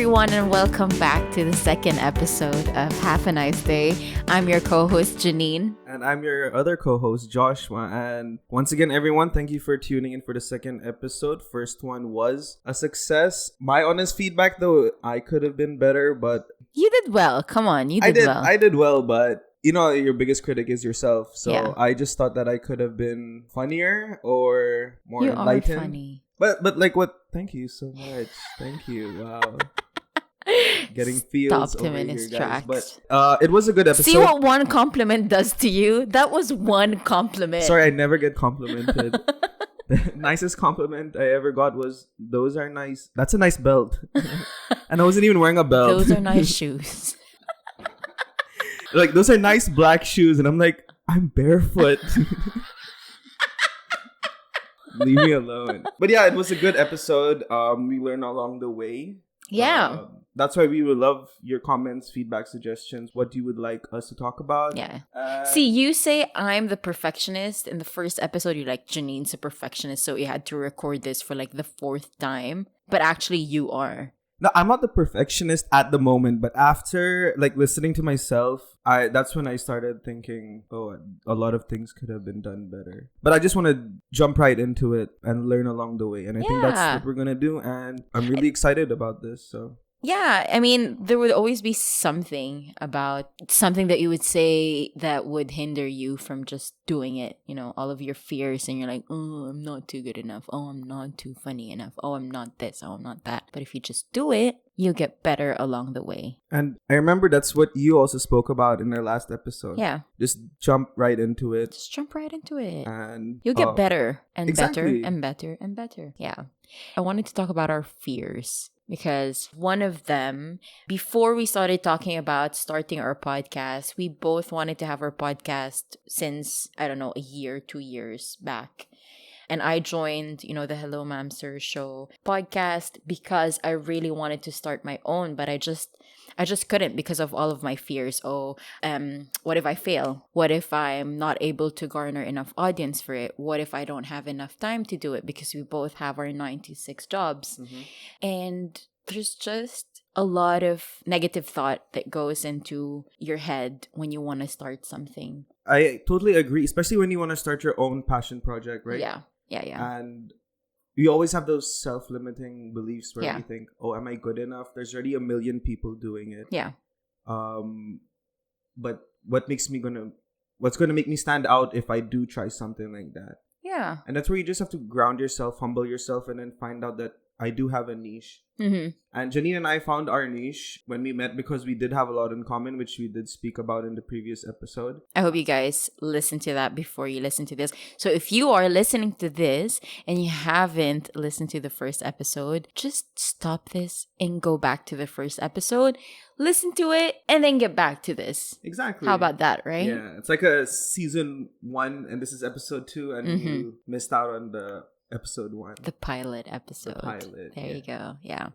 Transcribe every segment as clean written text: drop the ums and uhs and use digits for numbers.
everyone, and welcome back to the second episode of Half a Nice Day. I'm your co-host, Janine. And I'm your other co-host, Joshua. And once again, everyone, thank you for tuning in for the second episode. First one was a success. My honest feedback, though, I could have been better, but... You did well. Come on, you did well. I did well, but... You know, your biggest critic is yourself. So Yeah. I just thought that I could have been funnier or more You enlightened. are funny. But like what? Thank you so much. Thank you. Wow. Getting feels Stopped him over in here, his guys. tracks. But it was a good episode. See what one compliment does to you? That was one compliment. Sorry, I never get complimented. The nicest compliment I ever got was, "Those are nice. That's a nice belt." And I wasn't even wearing a belt. Those are nice shoes. Like, those are nice black shoes. And I'm like, I'm barefoot. Leave me alone. But yeah, it was a good episode. We learned along the way. Yeah. That's why we would love your comments, feedback, suggestions, what you would like us to talk about. Yeah. See, you say I'm the perfectionist. In the first episode, you're like, Janine's a perfectionist, so you had to record this for like the fourth time. But actually, you are. No, I'm not the perfectionist at the moment, but after like listening to myself, that's when I started thinking, oh, a lot of things could have been done better. But I just want to jump right into it and learn along the way. And I think that's Yeah. what we're going to do. And I'm really excited about this. So Yeah, I mean, there would always be something that you would say that would hinder you from just doing it. You know, all of your fears, and you're like, oh, I'm not too good enough. Oh, I'm not too funny enough. Oh, I'm not this. Oh, I'm not that. But if you just do it, you'll get better along the way. And I remember that's what you also spoke about in our last episode. Yeah, Just jump right into it. just jump right into it. And You'll get better and exactly. better and better and better. Yeah. I wanted to talk about our fears because one of them, before we started talking about starting our podcast, we both wanted to have our podcast since, I don't know, a year, 2 years back. And I joined, the Hello Ma'am Sir show podcast because I really wanted to start my own, but I just couldn't because of all of my fears. What if I fail? What if I'm not able to garner enough audience for it? What if I don't have enough time to do it because we both have our 96 jobs? And there's just a lot of negative thought that goes into your head when you want to start something. I totally agree, especially when you want to start your own passion project, right? Yeah. And you always have those self-limiting beliefs where Yeah. you think, oh, am I good enough? There's already a million people doing it. Yeah. But what's going to make me stand out if I do try something like that? Yeah. And that's where you just have to ground yourself, humble yourself, and then find out that I do have a niche. Mm-hmm. And Janine and I found our niche when we met because we did have a lot in common, which we did speak about in the previous episode. I hope you guys listen to that before you listen to this. So if you are listening to this and you haven't listened to the first episode, just stop this and go back to the first episode, listen to it, and then get back to this. Exactly. How about that, right? Yeah, it's like a season 1 and this is episode 2 and you missed out on the episode 1. The pilot episode. There You go. Yeah.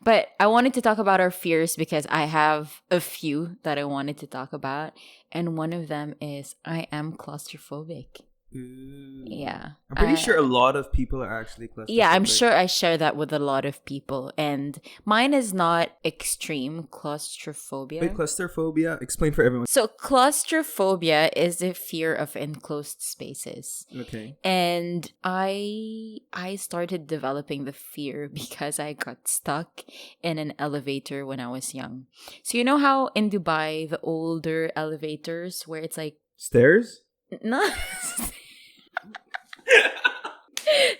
But I wanted to talk about our fears because I have a few that I wanted to talk about. And one of them is I am claustrophobic. Ooh. Yeah. I'm pretty sure a lot of people are actually claustrophobic. Yeah, I'm sure I share that with a lot of people. And mine is not extreme claustrophobia. Wait, claustrophobia? Explain for everyone. So claustrophobia is the fear of enclosed spaces. Okay. And I started developing the fear because I got stuck in an elevator when I was young. So you know how in Dubai, the older elevators where it's like... Stairs? Not...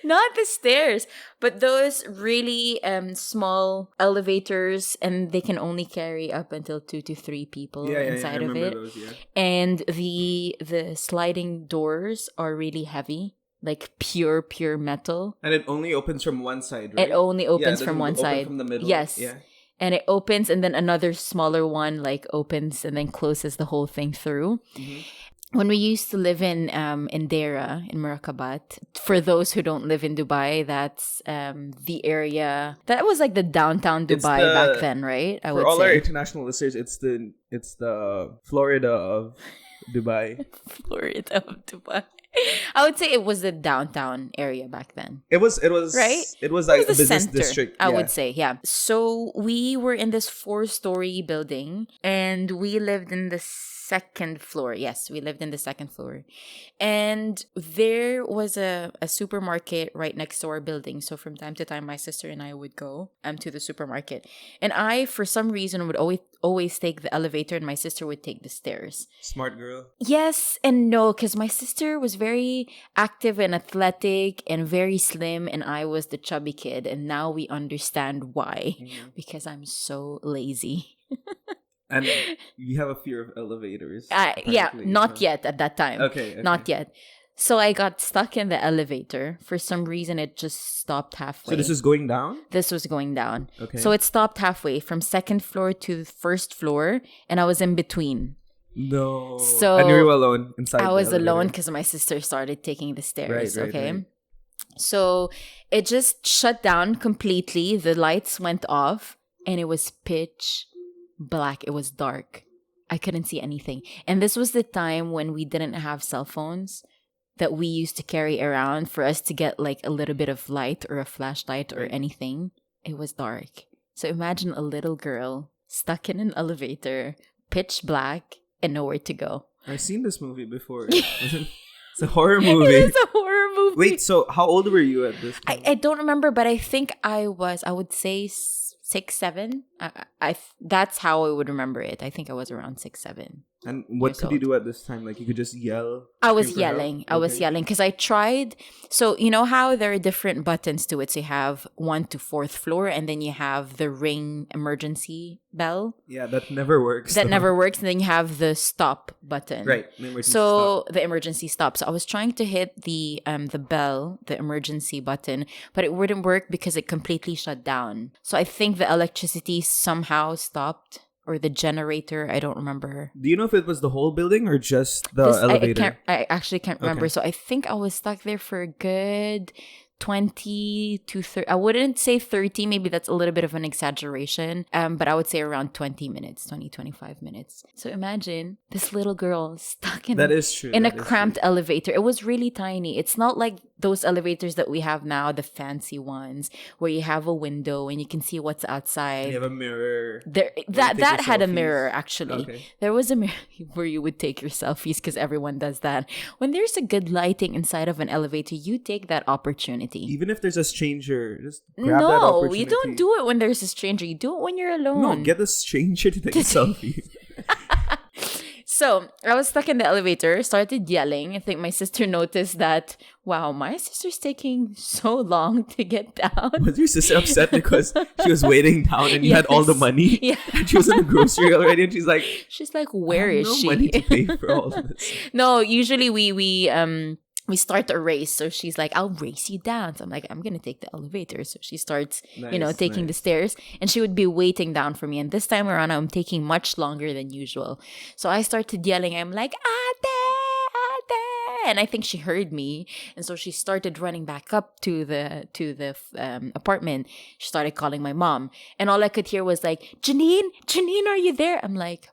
Not the stairs, but those really small elevators, and they can only carry up until 2 to 3 people inside of it. Those, yeah. And the sliding doors are really heavy, like pure metal. And it only opens from one side, right? It only opens from one open side. From the middle. Yes. Yeah. And it opens, and then another smaller one like opens and then closes the whole thing through. Mm-hmm. When we used to live in Dera, in Murakabat, for those who don't live in Dubai, that's the area that was like the downtown Dubai back then, right? For all our international listeners, it's the Florida of Dubai. Florida of Dubai. I would say it was the downtown area back then. It was Right? it was It like was a the business center, district. I Yeah. would say. Yeah. So we were in this 4-story building and we lived in the second floor. Yes, we lived in the second floor. And there was a supermarket right next to our building. So from time to time, my sister and I would go to the supermarket. And I, for some reason, would always take the elevator and my sister would take the stairs. Smart girl. Yes and no, because my sister was very active and athletic and very slim, and I was the chubby kid. And now we understand why. Because I'm so lazy. And you have a fear of elevators. Yeah, apparently, not so- yet at that time. Okay. Not yet. So I got stuck in the elevator. For some reason, it just stopped halfway. So this is going down? This was going down. Okay. So it stopped halfway from second floor to first floor, and I was in between. No. So and you were alone inside. I the was elevator. alone because my sister started taking the stairs. Right, okay. right. So it just shut down completely. The lights went off, and it was pitch black. It was dark. I couldn't see anything. And this was the time when we didn't have cell phones that we used to carry around for us to get like a little bit of light or a flashlight or Right. anything. It was dark. So imagine a little girl stuck in an elevator, pitch black, and nowhere to go. I've seen this movie before. It's a horror movie. It is a horror movie. Wait, so how old were you at this point? I don't remember, but I think I would say 6, 7. That's how I would remember it. I think I was around 6, 7. And what years could you old. do at this time? Like you could just yell? I was scream for help? yelling. I was Okay. yelling because I tried. So you know how there are different buttons to it. So you have 1 to 4th floor, and then you have the ring emergency bell Yeah, that never works. that though. never works, and then you have the stop button. Right. the emergency So stop. the emergency stop. So I was trying to hit the bell, the emergency button, but it wouldn't work because it completely shut down. So I think the electricity somehow stopped, or the generator. I don't remember. Do you know if it was the whole building or just the This- elevator? I actually can't remember. Okay. So I think I was stuck there for a good 20 to 30. I wouldn't say 30. Maybe that's a little bit of an exaggeration. But I would say around 20 minutes, 20, 25 minutes. So imagine this little girl stuck in That is true. in a that is cramped true. elevator. It was really tiny. It's not like those elevators that we have now, the fancy ones, where you have a window and you can see what's outside. You have a mirror. There, take that your had a selfies. mirror actually. Okay. There was a mirror where you would take your selfies because everyone does that. When there's a good lighting inside of an elevator, you take that opportunity. Even if there's a stranger, just grab that No, opportunity. you don't do it when there's a stranger. You do it when you're alone. No, get a stranger to take a selfie. So I was stuck in the elevator, started yelling. I think my sister noticed that, wow, my sister's taking so long to get down. Was your sister upset because she was waiting down and you had all the Yes. money? Yeah. And she was in the grocery already and she's like, She's like, where is no she? money to pay for all this. No, usually we start a race. So she's like, I'll race you down. So I'm like, I'm gonna take the elevator. So she starts, Nice, taking the nice. stairs, and she would be waiting down for me. And this time around, I'm taking much longer than usual. So I started yelling. I'm like, Ate, Ate, and I think she heard me, and so she started running back up to the apartment. She started calling my mom, and all I could hear was like, Janine, are you there? I'm like,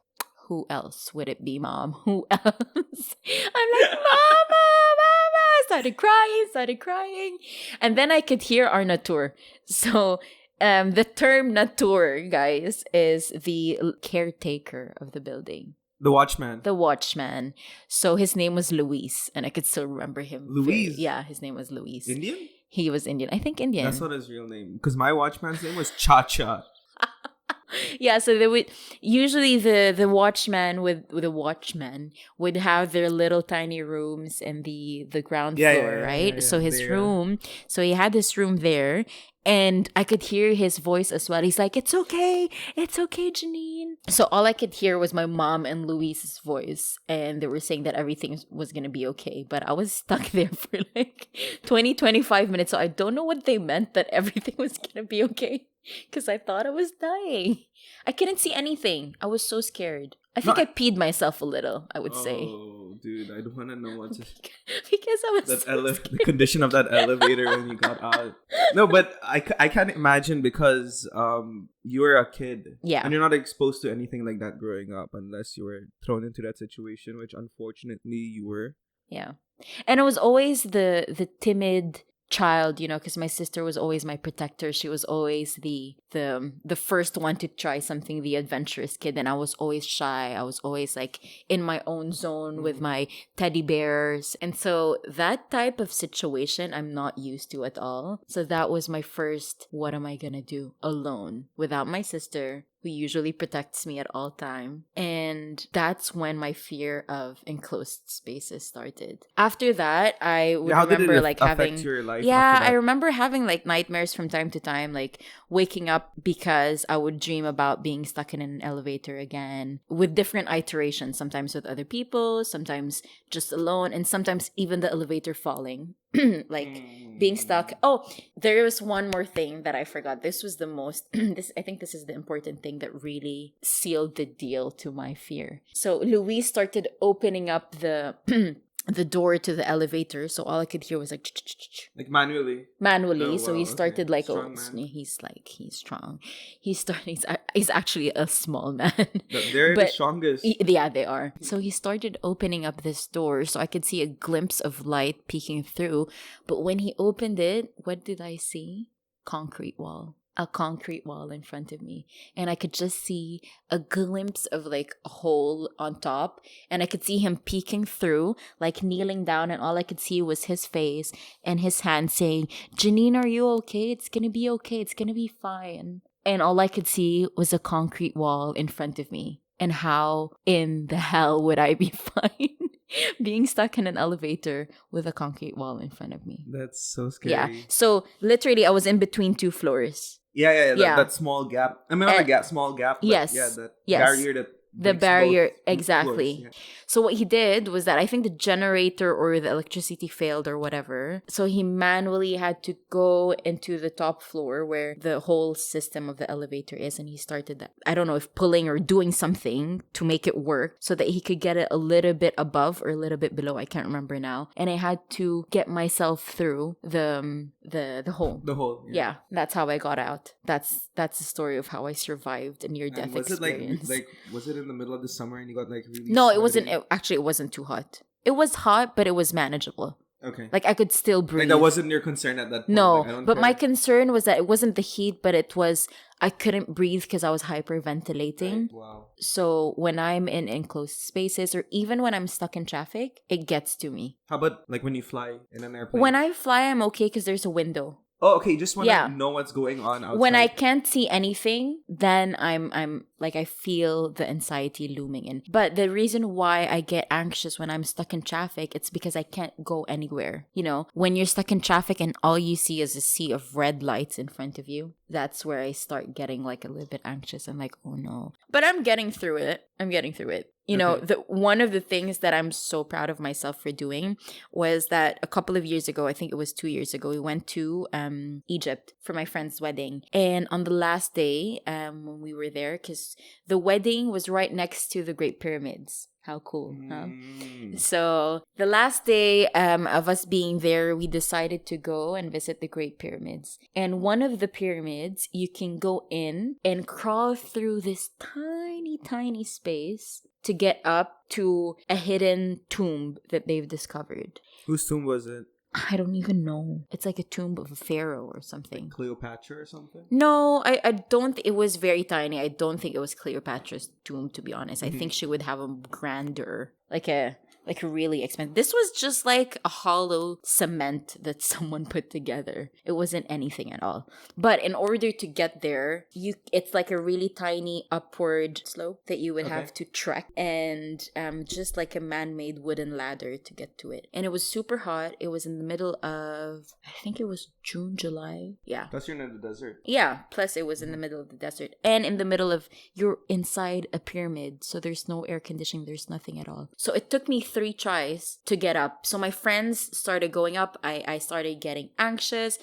who else would it be, Mom? Who else? I'm like, Mama. Started crying. And then I could hear our natur. So the term natur, guys, is the caretaker of the building. The watchman. The watchman. So his name was Luis, and I could still remember him. Luis? Yeah, his name was Luis. Indian? He was Indian. I think Indian. That's not his real name. Because my watchman's name was Cha-Cha. Yeah, so they would usually the watchman with the watchman would have their little tiny rooms in the ground Yeah, floor, yeah, right? yeah. So his They, room, so he had this room there, and I could hear his voice as well. He's like, it's okay, Janine. So all I could hear was my mom and Luis's voice, and they were saying that everything was gonna be okay. But I was stuck there for like 20, 25 minutes, so I don't know what they meant that everything was gonna be okay. Because I thought I was dying. I couldn't see anything. I was so scared. I think No, I peed myself a little, I would say. Oh, dude, I don't want to know what to... Because I was that so the condition of that elevator when you got out. No, but I can't imagine because you were a kid. Yeah. And you're not exposed to anything like that growing up unless you were thrown into that situation, which unfortunately you were. Yeah. And I was always the timid child, because my sister was always my protector. She was always the first one to try something, the adventurous kid, and I was always shy. I was always like in my own zone with my teddy bears. And so that type of situation I'm not used to at all. So that was my first, what am I gonna do alone without my sister, who usually protects me at all time. And that's when my fear of enclosed spaces started. After that, I would How did remember it like affect having your life? yeah, after I that? remember having like nightmares from time to time, like waking up because I would dream about being stuck in an elevator again with different iterations, sometimes with other people, sometimes just alone, and sometimes even the elevator falling. Like being stuck. Oh, there was one more thing that I forgot. This was the most I think this is the important thing that really sealed the deal to my fear. So Louise started opening up the the door to the elevator, so all I could hear was like Like manually. manually. Oh, So wow, he okay. started like, Strong man. he's strong. He's actually a small man. They're the But strongest. yeah, they are. So he started opening up this door so I could see a glimpse of light peeking through. But when he opened it, what did I see? Concrete wall. A concrete wall in front of me. And I could just see a glimpse of like a hole on top. And I could see him peeking through, like kneeling down. And all I could see was his face and his hand saying, Janine, are you okay? It's going to be okay. It's going to be fine. And all I could see was a concrete wall in front of me. And how in the hell would I be fine being stuck in an elevator with a concrete wall in front of me? That's so Yeah. scary. So literally, I was in between two floors. Yeah. Yeah. That small gap. I mean, not a gap, small gap. But Yes. Yeah, that Yes. barrier that. The breaks barrier, both exactly. floors, yeah. So what he did was that I think the generator or the electricity failed or whatever. So he manually had to go into the top floor where the whole system of the elevator is, and he started that. I don't know if pulling or doing something to make it work so that he could get it a little bit above or a little bit below. I can't remember now. And I had to get myself through the hole. The whole. Yeah, that's how I got out. That's the story of how I survived a near-death And was experience. it was it in the middle of the summer and you got like really? No, it wasn't. sweaty? Actually, it wasn't too hot. It was hot, but it was manageable. Okay. Like I could still breathe. Like that wasn't your concern at that point. No, Like, I don't but my care. concern was that it wasn't the heat, but it was I couldn't breathe because I was hyperventilating. Wow. So when I'm in enclosed spaces or even when I'm stuck in traffic, it gets to me. How about like when you fly in an airplane? When I fly, I'm okay because there's a window. Oh, okay. Just want to Yeah. know what's going on outside. When I can't see anything, then I'm like I feel the anxiety looming in. But the reason why I get anxious when I'm stuck in traffic, it's because I can't go anywhere. When you're stuck in traffic and all you see is a sea of red lights in front of you, that's where I start getting like a little bit anxious. I'm like, oh no. But I'm getting through it. Okay. One of the things that I'm so proud of myself for doing was that a couple of years ago, I think it was 2 years ago, we went to Egypt for my friend's wedding. And on the last day, when we were there, because the wedding was right next to the Great Pyramids. How cool, huh? Mm. So the last day of us being there, we decided to go and visit the Great Pyramids. And one of the pyramids, you can go in and crawl through this tiny, tiny space to get up to a hidden tomb that they've discovered. Whose tomb was it? I don't even know. It's like a tomb of a pharaoh or something. Cleopatra or something? No, I don't. It was very tiny. I don't think it was Cleopatra's tomb, to be honest. I think she would have a grander, like a really expensive. This was just like a hollow cement that someone put together. It wasn't anything at all. But in order to get there, it's like a really tiny upward slope that you would have to trek, and just like a man-made wooden ladder to get to it. And it was super hot. It was in the middle of, I think it was June, July. Yeah. Plus you're in the desert. Yeah, plus it was in the middle of the desert and in the middle of, you're inside a pyramid, so there's no air conditioning, there's nothing at all. So it took me 3 tries to get up. So my friends started going up, I started getting anxious.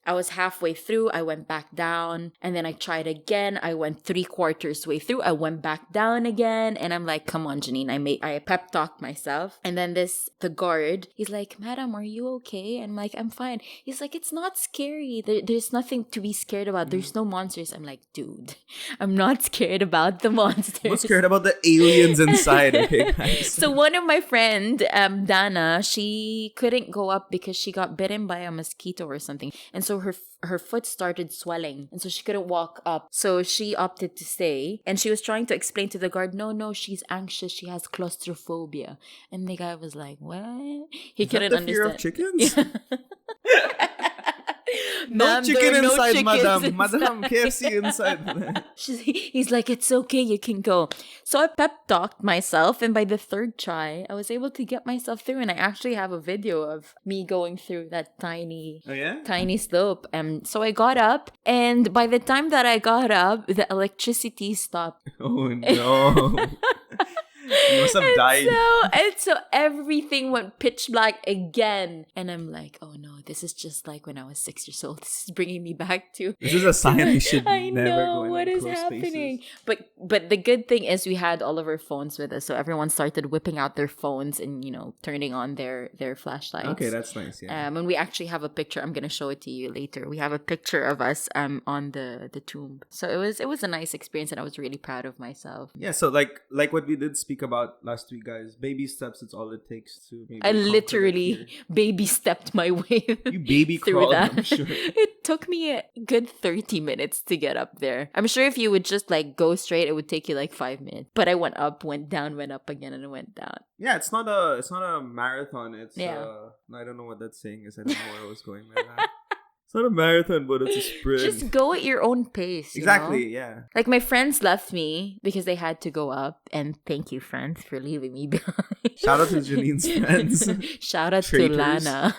I was halfway through, I went back down, and then I tried again. I went 3/4 way through, I went back down again, and I'm like, come on, Janine, I pep talked myself. And then the guard, he's like, madam, are you okay? And I'm like, I'm fine. He's like, it's not scary. There's nothing to be scared about. There's no monsters. I'm like, dude, I'm not scared about the monsters. I'm scared about the aliens inside, okay, guys? So one of my friend, Dana, she couldn't go up because she got bitten by a mosquito or something. And so her foot started swelling. And so she couldn't walk up. So she opted to stay. And she was trying to explain to the guard, no, she's anxious. She has claustrophobia. And the guy was like, what? He couldn't understand. Fear of chickens? No Ma'am, chicken there are inside, chickens madam. Madam, KFC inside. He's like, it's okay, you can go. So I pep talked myself, and by the third try, I was able to get myself through. And I actually have a video of me going through that tiny slope. And so I got up, and by the time that I got up, the electricity stopped. Oh no. You must have died. And so everything went pitch black again. And I'm like, oh no, this is just like when I was 6 years old. This is bringing me back to... This is a sign I should I never know, go in what is close happening? spaces. But the good thing is we had all of our phones with us. So everyone started whipping out their phones and, turning on their flashlights. Okay, that's nice, yeah. And we actually have a picture. I'm going to show it to you later. We have a picture of us on the tomb. So it was a nice experience, and I was really proud of myself. Yeah, so like what we did speak about last week, guys, baby steps, it's all it takes to maybe I literally baby stepped my way you baby through crawled, that. I'm sure. It took me a good 30 minutes to get up there. I'm sure if you would just like go straight, it would take you like 5 minutes. But I went up, went down, went up again, and went down. Yeah, it's not a marathon. It's Yeah. I don't know what that saying is. I don't know where I was going with that. It's not a marathon, but it's a sprint. Just go at your own pace. Exactly, yeah. Like my friends left me because they had to go up. And thank you, friends, for leaving me behind. Shout out to Janine's friends. Shout out Traitors. to Lana.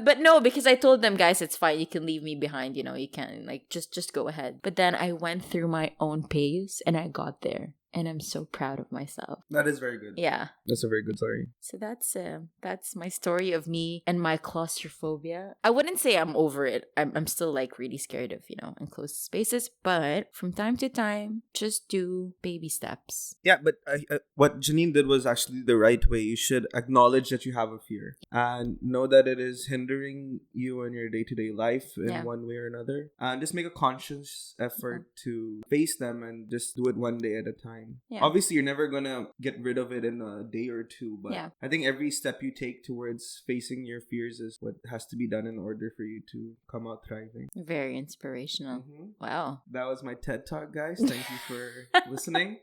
But no, because I told them, guys, it's fine. You can leave me behind. You can just go ahead. But then I went through my own pace and I got there. And I'm so proud of myself. That is very good. Yeah. That's a very good story. So that's my story of me and my claustrophobia. I wouldn't say I'm over it. I'm still like really scared of, enclosed spaces. But from time to time, just do baby steps. Yeah, but what Janine did was actually the right way. You should acknowledge that you have a fear and know that it is hindering you in your day-to-day life in one way or another. And just make a conscious effort to face them and just do it one day at a time. Yeah. Obviously, you're never gonna get rid of it in a day or two, but I think every step you take towards facing your fears is what has to be done in order for you to come out thriving. Very inspirational. Mm-hmm. Wow. That was my TED Talk, guys. Thank you for listening.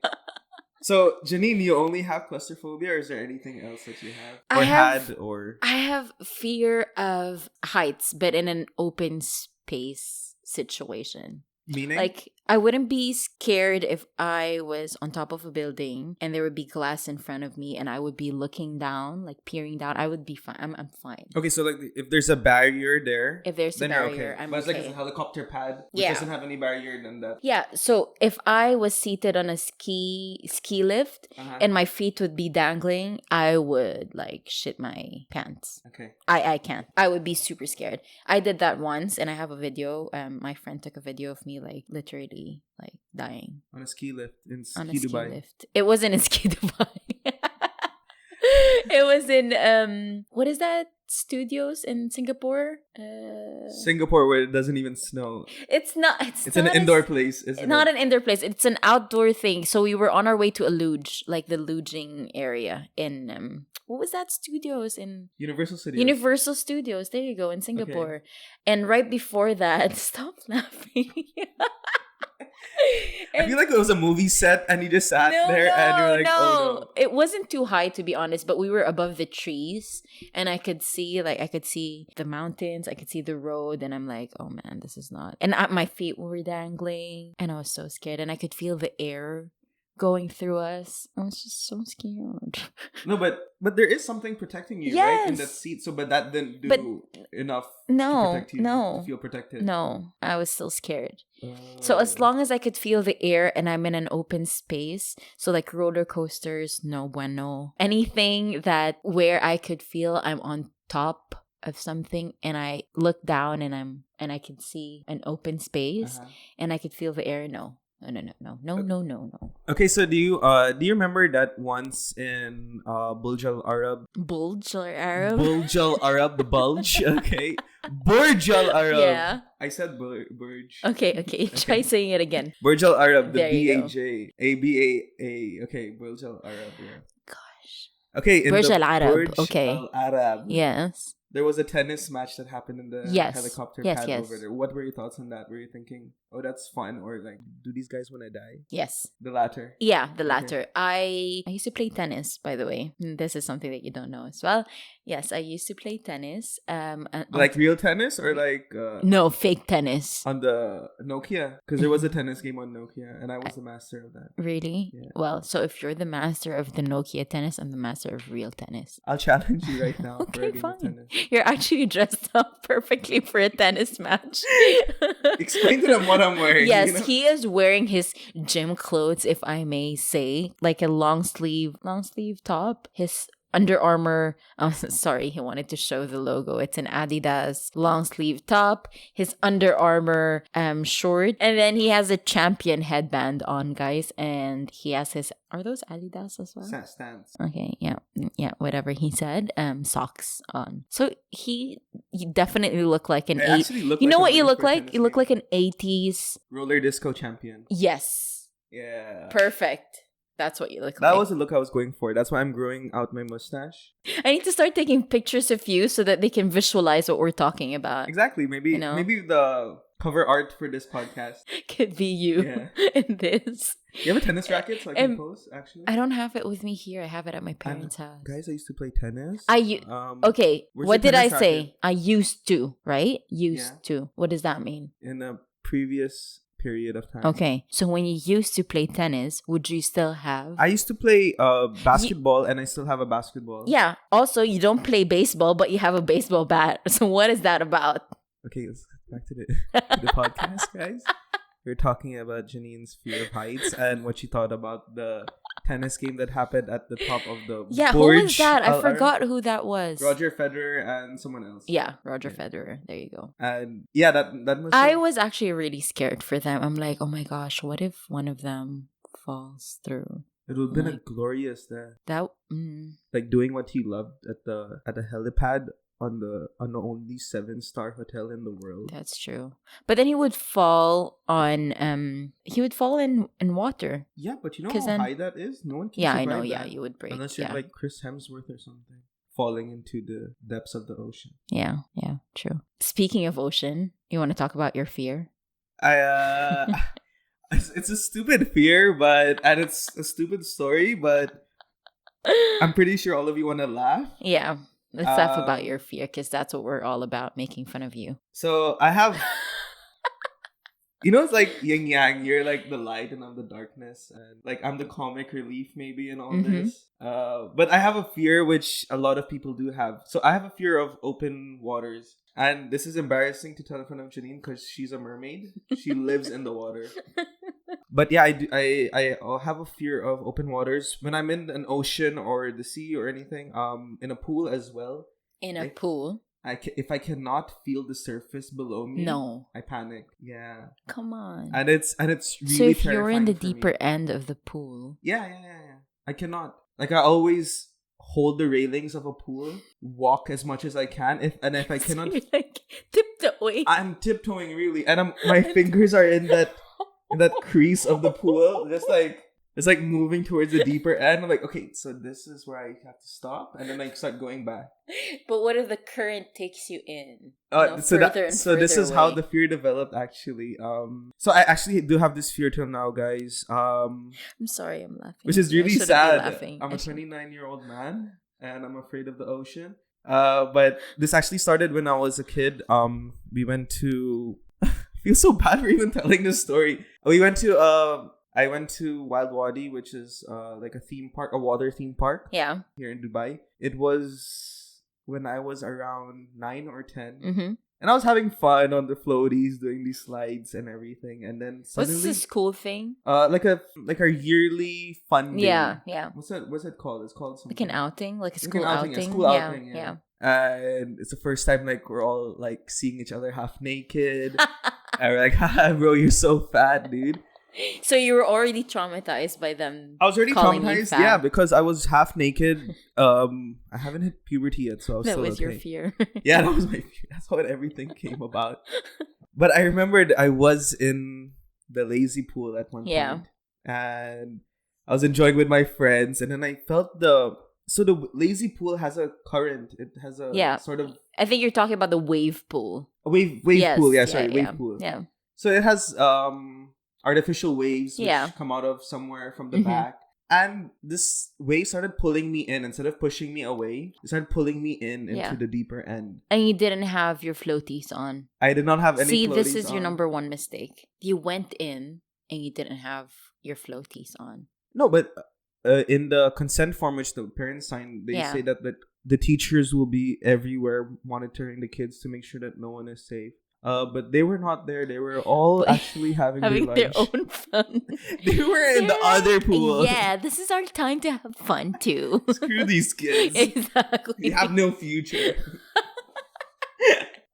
So, Janine, you only have claustrophobia, or is there anything else that you have? I have fear of heights, but in an open space situation. Meaning? Like, I wouldn't be scared if I was on top of a building and there would be glass in front of me and I would be looking down, like peering down. I would be fine. I'm fine. Okay, so like if there's a barrier there, if there's a barrier, okay. I'm but it's okay. like a helicopter pad, which doesn't have any barrier, then that. Yeah, so if I was seated on a ski lift and my feet would be dangling, I would like shit my pants. Okay. I can't. I would be super scared. I did that once, and I have a video. My friend took a video of me like literally like dying on a ski lift in on Ski a ski Dubai. lift. It wasn't in Ski Dubai. It was in what is that studios in Singapore? Singapore, where it doesn't even snow. It's not. It's an indoor place. Isn't not it? An indoor place. It's an outdoor thing. So we were on our way to a luge, like the luging area in what was that studios in Universal Studios. Universal Studios. There you go, in Singapore. Okay. And right before that, stop laughing. I feel like it was a movie set and you just sat there and you're like, oh no. It wasn't too high, to be honest, but we were above the trees and I could see the mountains, I could see the road, and I'm like, oh man, this is not. And my feet were dangling and I was so scared, and I could feel the air going through us. I was just so scared. No, but there is something protecting you, right? In that seat. So, but that didn't do enough to protect you to feel protected. No, I was still scared. So as long as I could feel the air and I'm in an open space, so like roller coasters, no bueno. Anything that where I could feel I'm on top of something and I look down and I can see an open space and I could feel the air. No. No. Okay, so do you remember that once in Bulj Al Arab? Bulj Al Arab? Bulj Al Arab, the bulge. Okay. Burj Al Arab. Yeah. I said Burj. Okay. Try saying it again. Burj Al Arab, the There you go. BAJ. ABAA. Okay, Burj Al Arab. Yeah. Gosh. Okay, in Burj the Al Arab. Burj Okay. Al Arab. Yes. There was a tennis match that happened in the Yes. helicopter Yes, pad yes. over there. What were your thoughts on that? Were you thinking, oh, that's fun? Or like, do these guys want to die? Yes. The latter. Yeah, the Okay. latter. I used to play tennis, by the way. This is something that you don't know as well. Yes, I used to play tennis. Like real tennis or like no, fake tennis. on the Nokia? Because there was a tennis game on Nokia and I was the master of that. Really? Yeah. Well, so if you're the master of the Nokia tennis, I'm the master of real tennis. I'll challenge you right now for a Okay, game of fine. tennis. You're actually dressed up perfectly for a tennis match. Explain to them what I'm wearing. Yes, you know? he is wearing his gym clothes, if I may say, like a long sleeve top. His Under Armour. Oh, sorry, he wanted to show the logo. It's an Adidas long sleeve top. His Under Armour short, and then he has a champion headband on, guys. And he has his. Are those Adidas as well? Stands. Okay, yeah, whatever he said. Socks on. So he definitely looked like an I actually look You know like what I'm you ready look for a like? tennis You look game. like an 80s. Roller disco champion. Yes, Yeah. perfect. That's what you look That like. was the look I was going for. That's why I'm growing out my mustache. I need to start taking pictures of you so that they can visualize what we're talking about. Exactly. Maybe You know? maybe the cover art for this podcast. Could be you Yeah. in this. You have a tennis racket so I can Um, pose, actually? I don't have it with me here. I have it at my parents' house. Guys, I used to play tennis. Okay, Where's what your did I tennis say? racket? I used to, right? Used Yeah. to. What does that mean? In a previous period of time. Okay, so when you used to play tennis, would you still have? I used to play basketball and I still have a basketball. Yeah. Also, you don't play baseball, but you have a baseball bat. So what is that about? Okay, let's get back to the podcast, guys. We're talking about Janine's fear of heights and what she thought about the tennis game that happened at the top of the Yeah, who Burj was that? I Al Arab. forgot who that was. Roger Federer and someone else. Yeah, Roger Yeah. Federer. There you go. And yeah, that must I have- was actually really scared for them. I'm like, oh my gosh, what if one of them falls through? it would have been a like- glorious day. That Like doing what he loved at the helipad on the only 7-star hotel in the world. that's true. But then he would fall on in water. Yeah, but you know 'Cause how then- high that is? No one can Yeah, I survive know. Yeah, that. you would break. Unless you're Yeah. like Chris Hemsworth or something. Falling into the depths of the ocean. Yeah, true. Speaking of ocean, you want to talk about your fear? It's a stupid fear, and it's a stupid story, but I'm pretty sure all of you want to laugh. Yeah. Let's laugh about Um, your fear because that's what we're all about, making fun of you. So I have, it's like yin yang. You're like the light and I'm the darkness, and like I'm the comic relief maybe in all Mhm. this. But I have a fear which a lot of people do have. So I have a fear of open waters, and this is embarrassing to tell in front of Janine because she's a mermaid. She lives in the water. But yeah, I have a fear of open waters when I'm in an ocean or the sea or anything. In a pool as well. In a Like- pool? If I cannot feel the surface below me, No. I panic. Yeah, Come on. and it's really So if you're in the terrifying for me. deeper end of the pool, Yeah. I cannot. Like I always hold the railings of a pool, walk as much as I can. If I cannot, so you're like tiptoeing. I'm tiptoeing really, and my fingers are in that crease of the pool, just like it's like moving towards the deeper end. I'm like, okay, so this is where I have to stop, and then I start going back. But what if the current takes you in? So this is how the fear developed actually. So I actually do have this fear till now, guys. I'm sorry, I'm laughing. Which is I really shouldn't be sad. laughing. I'm I a should- 29-year-old man and I'm afraid of the ocean. But this actually started when I was a kid. We went to I feel so bad for even telling this story. We went to I went to Wild Wadi, which is like a theme park, a water theme park Yeah. here in Dubai. It was when I was around 9 or 10. Mm-hmm. And I was having fun on the floaties, doing these slides and everything. And then What's suddenly, this school thing? like our yearly fun day. Yeah. What's it called? It's called something. Like an outing, like a Like school an outing, outing. a school outing, Yeah. And it's the first time like we're all like seeing each other half naked. And we're like, haha, bro, you're so fat, dude. So you were already traumatized by them. I was already calling you traumatized, fat. yeah, because I was half naked. I haven't hit puberty yet, so I was That still was your okay. fear. Yeah, that was my fear. That's how everything came about. But I remembered I was in the lazy pool at one point. And I was enjoying with my friends, and then I felt the lazy pool has a current. It has a sort of I think you're talking about the wave pool. a wave Yes, pool. Yeah, yeah, sorry, yeah, wave pool. Yeah. So it has artificial waves which Yeah. come out of somewhere from the Mhm. back. And this wave started pulling me in instead of pushing me away. It started pulling me in into Yeah. the deeper end. And you didn't have your floaties on. I did not have any See, this floaties is your on. number one mistake. You went in and you didn't have your floaties on. No, but in the consent form which the parents signed, they Yeah. say that the teachers will be everywhere monitoring the kids to make sure that no one is safe. But they were not there. They were all actually having Their lunch. own fun. They were in the They're other like, pool. Yeah, this is our time to have fun too. Screw these kids. Exactly. They have no future.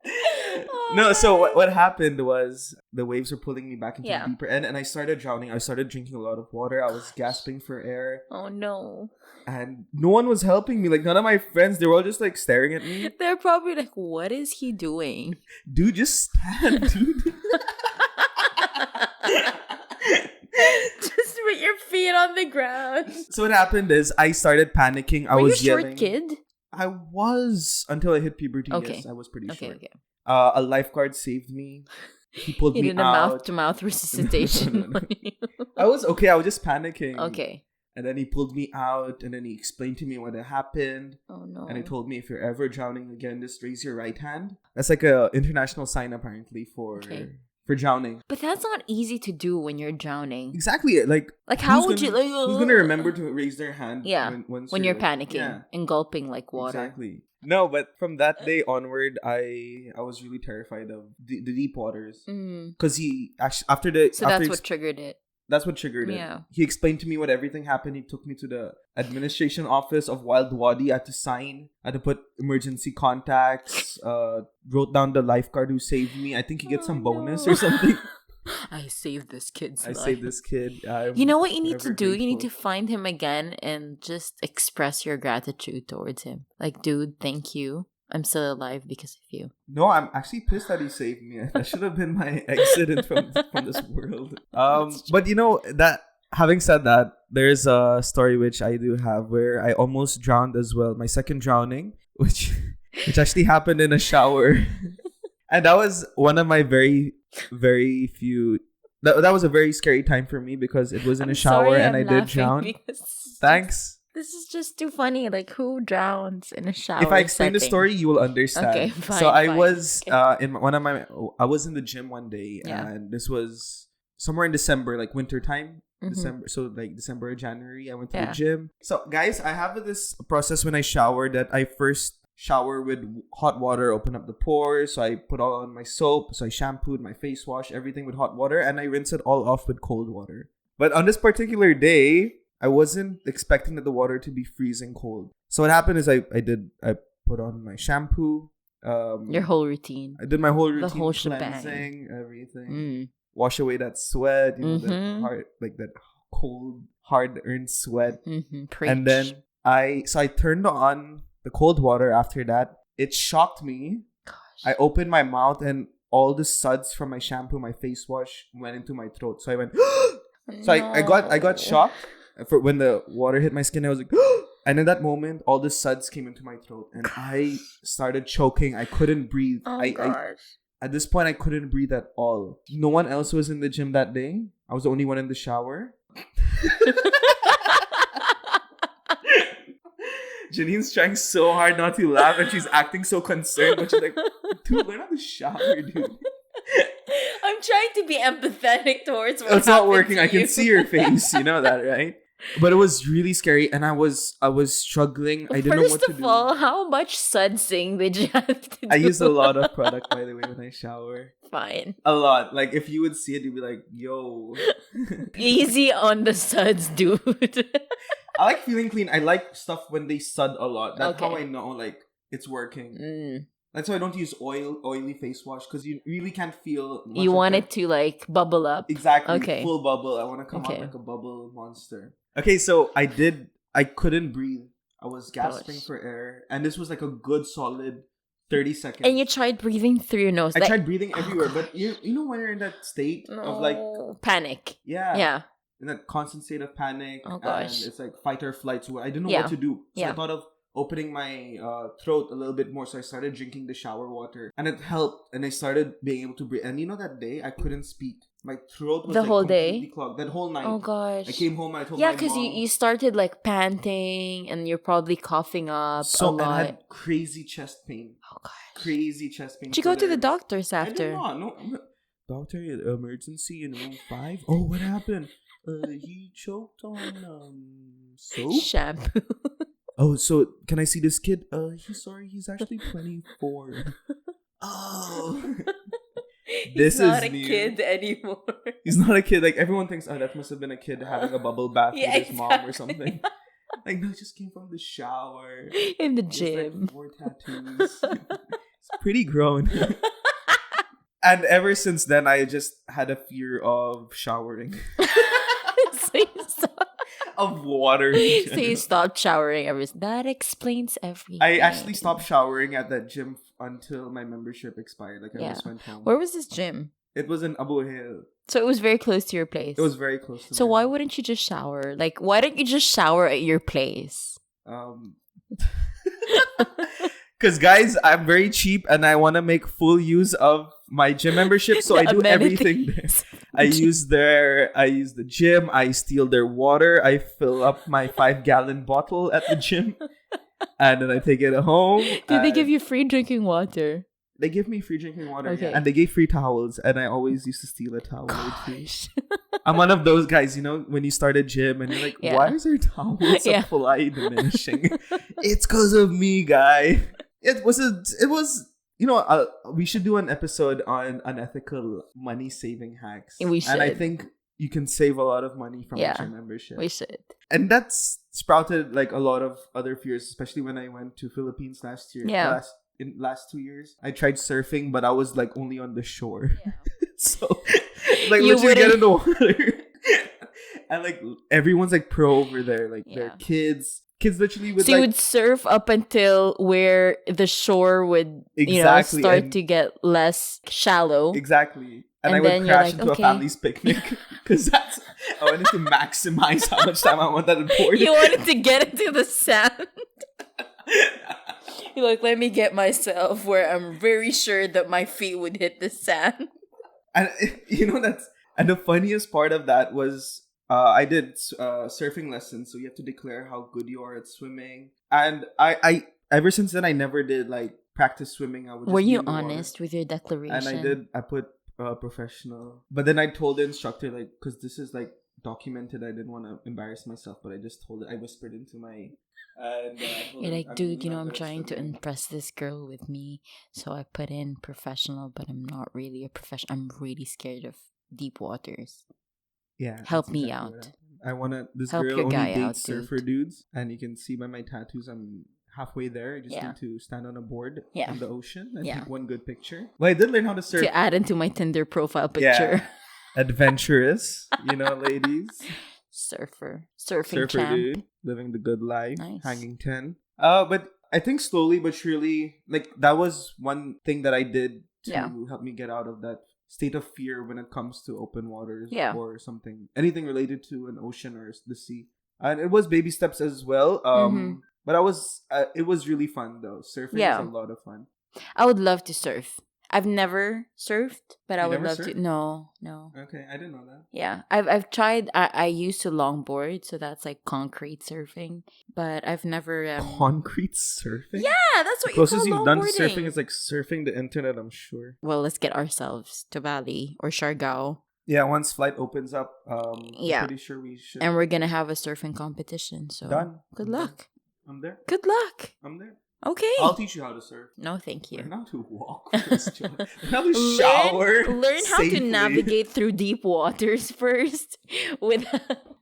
Oh, No, so man. what happened was the waves were pulling me back into Yeah. the deeper end, and I started drowning. I started drinking a lot of water. I was gasping for air, Oh no. and no one was helping me. Like, none of my friends, they were all just like staring at me. They're probably like, what is he doing? Dude, just stand, dude. Just put your feet on the ground. So what happened is I started panicking. I Were you was a short yelling. kid? I was until I hit puberty. Okay. Yes, I was pretty Okay, short. okay. A lifeguard saved me. He pulled He me did a out. mouth-to-mouth resuscitation. No. I was okay. I was just panicking. Okay. And then he pulled me out, and then he explained to me what had happened. Oh no. And he told me, if you're ever drowning again, just raise your right hand. That's like a international sign, apparently, for Okay. drowning. But that's not easy to do when you're drowning. Exactly. Like How who's would you gonna- like? Who's gonna remember to raise their hand? Yeah, once when you're like- panicking Yeah, and gulping like water? exactly. No, but from that day onward, I was really terrified of the deep waters. Mm. Because he actually after the So after that's ex- what triggered it. That's what triggered it. Yeah. He explained to me what everything happened. He took me to the administration office of Wild Wadi. I had to sign. I had to put emergency contacts. Wrote down the lifeguard who saved me. I think he gets some bonus or something. I saved this kid's I life. saved this kid. You know what you need to forever do? You need to grateful. find him again and just express your gratitude towards him. Like, dude, thank you. I'm still alive because of you. No, I'm actually pissed that he saved me. That should have been my exit from this world. But you know that. Having said that, there's a story which I do have where I almost drowned as well. My second drowning, which actually happened in a shower, and that was one of my very few. That was a very scary time for me because it was in a shower and I did drown. Thanks. This is just too funny. Like, who drowns in a shower? If I explain the setting? story, you will understand. Okay, So fine, I fine. was Okay. I was in the gym one day, Yeah. and this was somewhere in December, like winter time. Mhm. December, so like December or January, I went to Yeah. the gym. So guys, I have this process when I shower that I first shower with hot water, open up the pores. So I put all on my soap. So I shampooed my face wash, everything with hot water, and I rinse it all off with cold water. But on this particular day, I wasn't expecting that the water to be freezing cold. So what happened is I put on my shampoo. Your whole routine. I did my whole routine, The whole shebang. cleansing, everything. Mm. Wash away that sweat, you know, that Mhm. hard, like that cold, hard-earned sweat. Mm-hmm. And then I turned on the cold water after that. It shocked me. Gosh. I opened my mouth and all the suds from my shampoo, my face wash went into my throat. So I went, so I got shocked for when the water hit my skin. I was like, and in that moment, all the suds came into my throat and I started choking. I couldn't breathe. Oh, I gosh. At this point, I couldn't breathe at all. No one else was in the gym that day. I was the only one in the shower. Janine's trying so hard not to laugh and she's acting so concerned, but she's like, dude, we're not in the shower, dude. I'm trying to be empathetic towards what It's not happened working. to I can you. see your face. You know that, right? But it was really scary, and I was struggling. I didn't know what First to of do. all, how much sudsing did you have to do? I use a lot of product, by the way, when I shower. Fine. A lot. Like, if you would see it, you'd be like, yo. Easy on the suds, dude. I like feeling clean. I like stuff when they sud a lot. That's how Okay. I know, like, it's working. Mm. That's why I don't use oily face wash, because you really can't feel much You of want it. it to like bubble up. Exactly. Okay. Full bubble. I want to come out Okay. like a bubble monster. Okay, so I couldn't breathe. I was gasping Gosh. for air. And this was like a good solid 30 seconds. And you tried breathing through your nose. I like, tried breathing everywhere, but you know when you're in that state of like, no, panic. yeah, Yeah. in that constant state of panic. Oh, gosh. And it's like fight or flight. So I didn't know Yeah. what to do. So I Yeah. thought of opening my throat a little bit more. So I started drinking the shower water. And it helped. And I started being able to breathe. And you know that day, I couldn't speak. My throat was The like whole completely day? clogged. That whole night. Oh gosh. I came home and I told Yeah, my because mom. you started like panting and you're probably coughing up a So and I lot. had crazy chest pain. Oh gosh. Crazy chest pain. Did you So go to the there- doctors I did after? not. No. Doctor, emergency in room 5. Oh, what happened? He choked on soap. Shampoo. Oh, so can I see this kid? He's actually 24. Oh. This He's not is a new. kid anymore. He's not a kid. Like, everyone thinks, oh, that must have been a kid having a bubble bath Yeah, with his mom or exactly. something. Like, no, it just came from the shower. In the He has, gym. like 4 tattoos. It's pretty grown. And ever since then, I just had a fear of showering. So you stopped- Of water. so you stopped showering that explains everything. I actually stopped showering at that gym until my membership expired. Like, I Yeah. just went home. Where was this gym? It was in Abu Hill. So it was very close to your place. It was very close to So there. why wouldn't you just shower? Like, why don't you just shower at your place? Because guys, I'm very cheap and I want to make full use of my gym membership, so I The do everything there. amenities. I use the gym. I steal their water. I fill up my 5-gallon bottle at the gym, and then I take it home. Do they give you free drinking water? They give me free drinking water, Okay. yeah. And they gave free towels, and I always used to steal a towel or two. Gosh. I'm one of those guys, you know, when you start a gym and you're like, Yeah. why is our towel Yeah. supply diminishing? It's because of me, guy. It was, you know, we should do an episode on unethical money saving hacks. We And I should. think you can save a lot of money from Yeah. a gym membership. We should. And that's sprouted like a lot of other fears, especially when I went to Philippines last year. Yeah. In last 2 years, I tried surfing, but I was like only on the shore. So, like, You literally get wouldn't- in the water. And like everyone's like pro over there. Like Yeah. they're kids literally with So you like would surf up until where the shore would, Exactly, start and- to get less shallow. exactly. And And I then would you're crash like, into okay. a family's picnic because I wanted to maximize how much time I wanted to board. You wanted to get into the sand. You're like, let me get myself where I'm very sure that my feet would hit the sand. And you know and the funniest part of that was I did surfing lessons, so you have to declare how good you are at swimming. And I ever since then I never did like practice swimming. I would just Were be you in the water. honest with your declaration? And I put professional, but then I told the instructor, like, because this is like documented, I didn't want to embarrass myself, but I just told it. I whispered into my. And, I told You're him, like, "I'm dude, not I'm good at trying to swimming." impress this girl with me. So I put in professional, but I'm not really a professional. I'm really scared of deep waters. Yeah, Help that's me exactly what out. happened. I wanna. This Help girl your only guy dates out, surfer dude. dudes, and you can see by my tattoos, I'm halfway there. I just Yeah. need to stand on a board Yeah. in the ocean and Yeah. take one good picture. Well, I did learn how to surf. To add into my Tinder profile Yeah. picture. Adventurous, ladies. Surfer. Surfing Surfer champ. dude, living the good life, Nice. hanging 10. But I think slowly but surely, like, that was one thing that I did to Yeah. help me get out of that state of fear when it comes to open waters Yeah. or something, anything related to an ocean or the sea. And it was baby steps as well. Mhm. But it was really fun though. Surfing Yeah. is a lot of fun. I would love to surf. I've never surfed, but I You would never love surfed? to. No. Okay, I didn't know that. Yeah, I've tried. I used to longboard, so that's like concrete surfing. But I've never. Concrete surfing? Yeah, that's what The you closest call you've done to longboarding. surfing is like surfing the internet, I'm sure. Well, let's get ourselves to Bali or Siargao. Yeah, once flight opens up, Yeah. I'm pretty sure we should. And we're gonna have a surfing competition. So Done. good I'm done. luck. I'm there. Good luck. I'm there. Okay. I'll teach you how to surf. No, thank you. Learn how to walk first, John. Learn how to shower. Learn how to safely. navigate through deep waters first,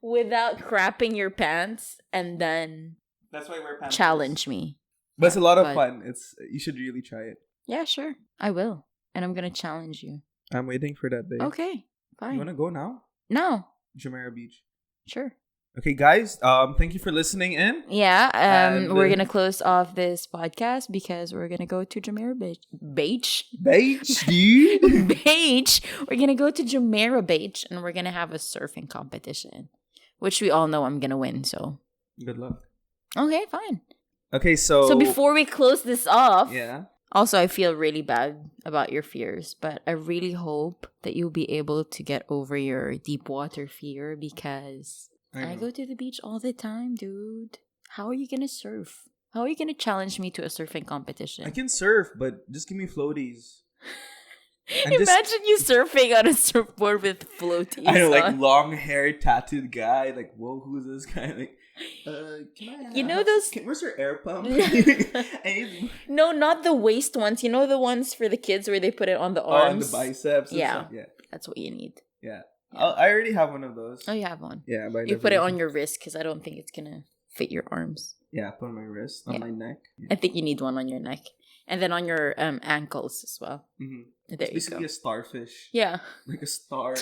without crapping your pants, and then That's why we're pants. challenge me. But it's a lot of But- fun. You should really try it. Yeah, sure, I will, and I'm gonna challenge you. I'm waiting for that day. Okay, You fine. wanna go now? No, Jumeirah Beach. sure. Okay, guys. Thank you for listening in. Yeah, And, we're gonna close off this podcast because we're gonna go to Jumeirah Beach. Beach, dude. Beach. We're gonna go to Jumeirah Beach, and we're gonna have a surfing competition, which we all know I'm gonna win. So Good luck. okay, fine. Okay, so. So before we close this off, Yeah. also I feel really bad about your fears, but I really hope that you'll be able to get over your deep water fear because I know. go to the beach all the time, dude. How are you gonna surf? How are you gonna challenge me to a surfing competition? I can surf, but just give me floaties. And just- Imagine you surfing on a surfboard with floaties. I know, like on. long hair, tattooed guy. Like, whoa, who's this guy? Like, can I? You know those- Where's your air pump? I need- No, not the waist ones. You know the ones for the kids where they put it on the Oh, and arms. the biceps. And Yeah. stuff. Yeah. That's what you need. Yeah. Yeah. I already have one of those. Oh, you have one. Yeah, but I You never put it use on your wrist because I don't think it's gonna fit your arms. Yeah, put on my wrist, on Yeah. my neck. I think you need one on your neck, and then on your ankles as well. Mm-hmm. There It's you basically go. a starfish. Yeah, Like a star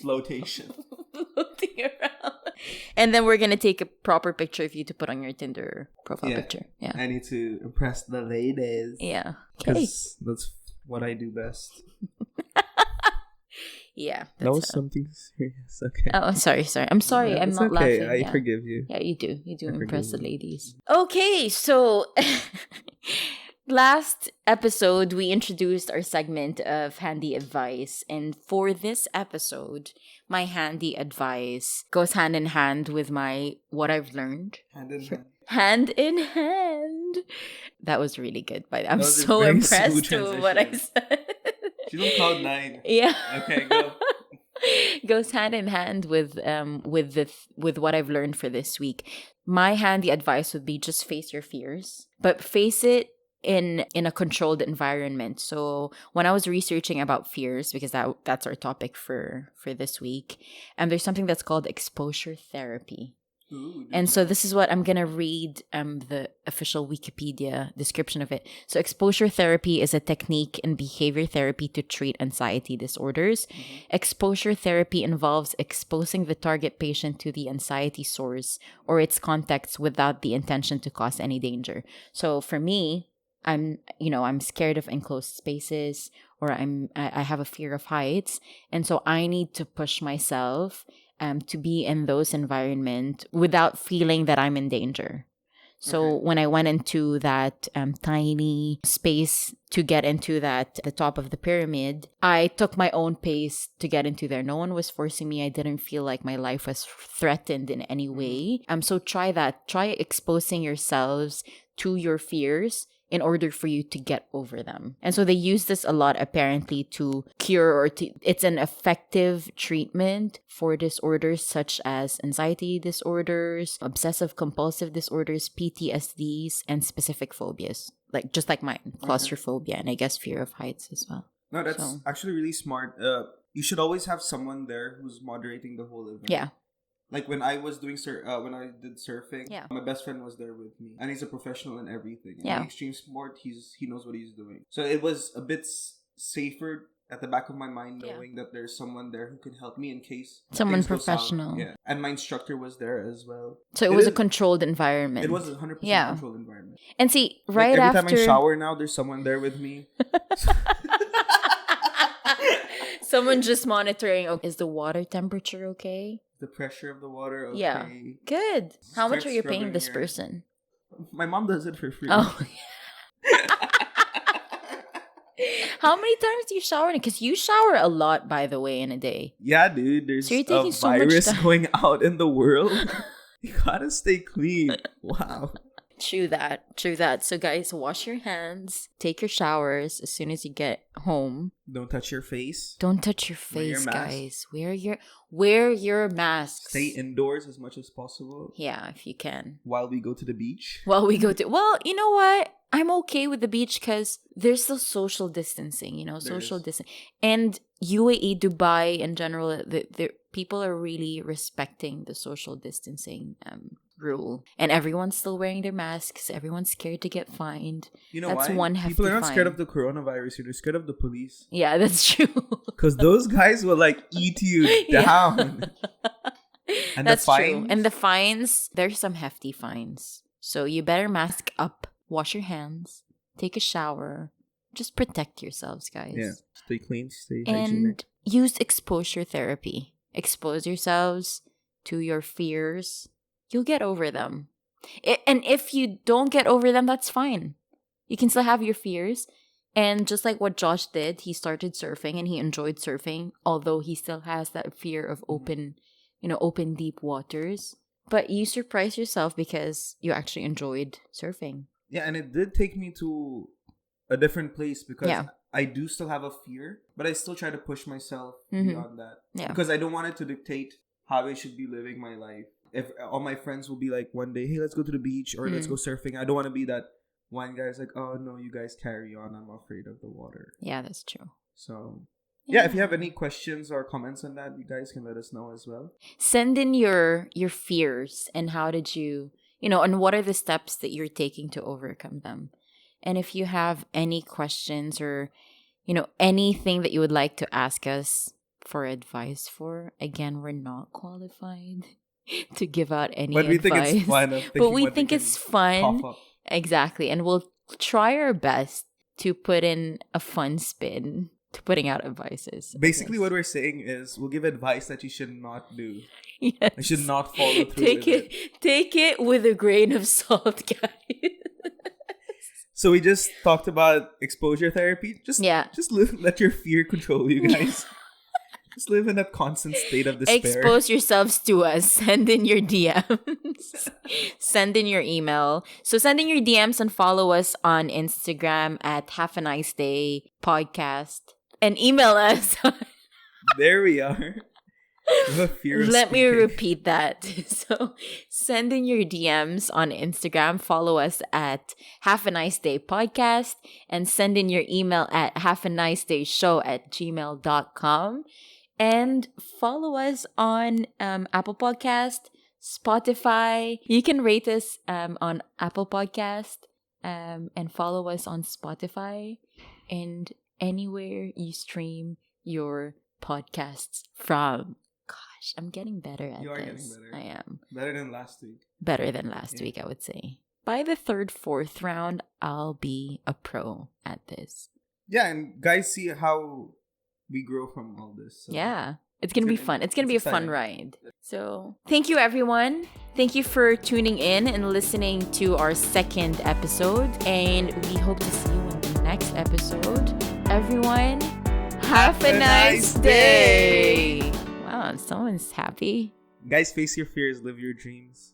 flotation. floating around. And then we're gonna take a proper picture of you to put on your Tinder profile Yeah. picture. Yeah, I need to impress the ladies. yeah. Okay. Because that's what I do best. Yeah. That was that's, something serious. Okay. Oh, sorry. I'm sorry. Yeah, I'm it's not okay. laughing. I Yeah. forgive you. Yeah, you do. You do I impress the forgive you. ladies. Okay, so last episode we introduced our segment of handy advice, and for this episode, my handy advice goes hand in hand with my what I've learned. Hand in hand. Hand in hand. That was really good, but I'm That was a so very impressed smooth with what I transition. said. She's on cloud 9. Yeah. Okay, go. Goes hand in hand with what I've learned for this week. My handy advice would be just face your fears, but face it in a controlled environment. So when I was researching about fears, because that's our topic for this week, and there's something that's called exposure therapy. Ooh, And so this is what I'm going to read the official Wikipedia description of it. So exposure therapy is a technique in behavior therapy to treat anxiety disorders. Exposure therapy involves exposing the target patient to the anxiety source or its context without the intention to cause any danger. So for me, I'm scared of enclosed spaces, or I have a fear of heights. And so I need to push myself to be in those environments without feeling that I'm in danger. So Okay. when I went into that tiny space to get into the top of the pyramid, I took my own pace to get into there. No one was forcing me. I didn't feel like my life was threatened in any way. So try that. Try exposing yourselves to your fears in order for you to get over them. And so they use this a lot apparently to cure it's an effective treatment for disorders such as anxiety disorders, obsessive compulsive disorders, PTSDs, and specific phobias. Just like mine, claustrophobia, and I guess fear of heights as well. No, that's So- actually really smart. You should always have someone there who's moderating the whole event. Yeah. Like when I was doing when I did surfing, Yeah. my best friend was there with me, and he's a professional in everything. Yeah. In extreme sport, he knows what he's doing. So it was a bit safer at the back of my mind, Yeah. knowing that there's someone there who can help me in case Someone things go south. professional. Yeah, and my instructor was there as well. So it It was a is- controlled environment. It was a 100% Yeah. controlled environment. And see, Like, right every after time I shower now, there's someone there with me. someone just monitoring, is the water temperature okay? The pressure of the water. Okay. Yeah. Good. How much Start are you paying scrubbing this your- person? My mom does it for free. Oh. How many times do you shower? Because you shower a lot, by the way, in a day. Yeah, dude. There's So you're a taking so much virus time. going out in the world. You gotta stay clean. Wow. True that. True that. So guys, wash your hands, take your showers as soon as you get home. Don't touch your face. Don't touch your Wear your face, mask. guys. Wear your masks. Stay indoors as much as possible Yeah, if you can. while we go to the beach. Well, you know what? I'm okay with the beach because there's still social distancing, social is. distancing. And UAE, Dubai in general, the people are really respecting the social distancing rule. And everyone's still wearing their masks. Everyone's scared to get fined. You know That's why? one hefty People are not scared fine. of the coronavirus. They're scared of the police. Yeah, that's true. Because those guys will like eat you Yeah. down. And That's the true. fines, And the fines, there's some hefty fines. So you better mask up, wash your hands, take a shower. Just protect yourselves, guys. yeah, stay clean, stay hygienic. And use exposure therapy. Expose yourselves to your fears. You'll get over them. And if you don't get over them, that's fine. You can still have your fears. And just like what Josh did, he started surfing and he enjoyed surfing, although he still has that fear of open deep waters. But you surprise yourself because you actually enjoyed surfing. Yeah, and it did take me to a different place because Yeah. I do still have a fear, but I still try to push myself Mhm. beyond that. Yeah. Because I don't want it to dictate how I should be living my life. If all my friends will be like one day, hey, let's go to the beach or let's go surfing. I don't want to be that one guy's like, oh no, you guys carry on. I'm afraid of the water. Yeah, that's true. So yeah, if you have any questions or comments on that, you guys can let us know as well. Send in your fears and how did you, and what are the steps that you're taking to overcome them. And if you have any questions or, anything that you would like to ask us for advice for, again, we're not qualified to give out any But we advice. think it's fun. But we think it's fun. Pop up. Exactly. And we'll try our best to put in a fun spin to putting out advices. Basically, what we're saying is we'll give advice that you should not do. Yes. You should not follow through Take with it. Take it with a grain of salt, guys. So we just talked about exposure therapy. Just let your fear control you guys. Just live in that constant state of despair. Expose yourselves to us. Send in your DMs. Send in your email. So send in your DMs and follow us on Instagram at Have a Nice Day Podcast. And email us. There we are. The fear of Let me speaking. repeat that. So send in your DMs on Instagram. Follow us at Have a Nice Day Podcast. And send in your email at haveanicedayshow@gmail.com. And follow us on Apple Podcast, Spotify. You can rate us on Apple Podcast and follow us on Spotify and anywhere you stream your podcasts from. Gosh, I'm getting better at You are this. getting better. I am. Better than last week. Better than last week, I would say. By the third, fourth round, I'll be a pro at this. Yeah, and guys see how we grow from all this. So. Yeah. It's going to be fun. It's going to be a fun exciting. ride. So, thank you, everyone. Thank you for tuning in and listening to our second episode. And we hope to see you in the next episode. Everyone, have a nice day. Wow, someone's happy. Guys, face your fears, live your dreams.